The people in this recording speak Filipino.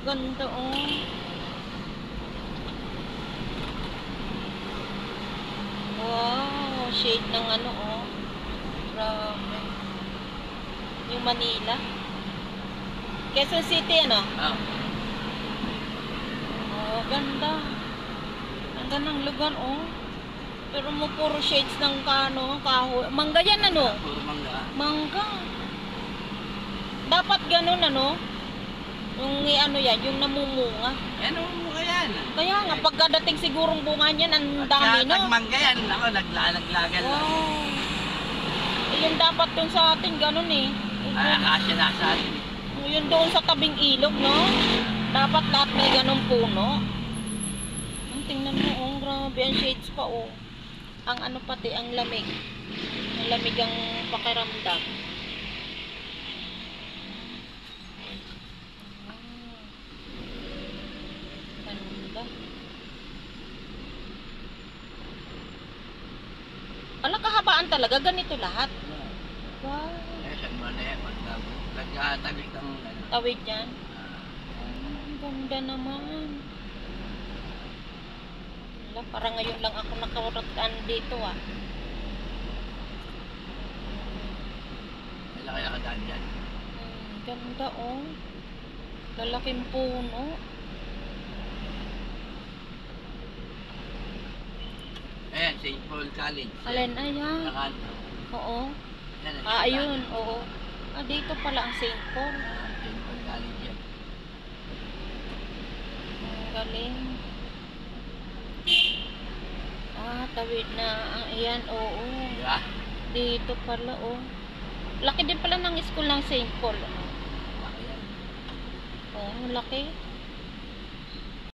Ganda, oh. Wow, shade ng ano, oh. Grabe. Yung Manila. Quezon City, ano? Oh. Oh, ganda. Ganda ng lugar, oh. Pero mo puro shades ng kano, kahoy. Mangga yan, ano? Puro mangga. Mangga. Dapat ganun, ano? Yung ano yan, yung namumunga. Ano mo yan? Kaya nga, pagkadating sigurong bunga niyan, ang dami, no? Mangga yan. Ako, naglagal. Wow. Eh, yun dapat dun sa atin, ganun eh. Ay, akasya na sa atin. Yun doon sa tabing ilog, no? Dapat lahat may ganun puno. Tingnan mo, oh, grabe. Ang shades pa, oh. Ang ano pati, ang lamig. Ang lamig ang pakiramdam. Ganda. Ala, kahabaan talaga. Ganito lahat. Wow. Eh, saan mo na yan? Nagkatagit ang... Tawid yan. Ang ganda naman. Ala, parang ngayon lang ako nakarataan dito, ah. Wala kaya kadaan dyan. Ganda, oh. Lalaking puno. Ayan, St. Paul College. Alin, ayan. Nakanto. Oo. Yan, Ayun, oo. Dito pala ang St. Paul. St. Paul College yan. Ang galing. Tawid na. Ayan, oo. Diba? Dito pala, oh. Laki din pala ng school ng St. Paul. Laki yan. Oo, laki.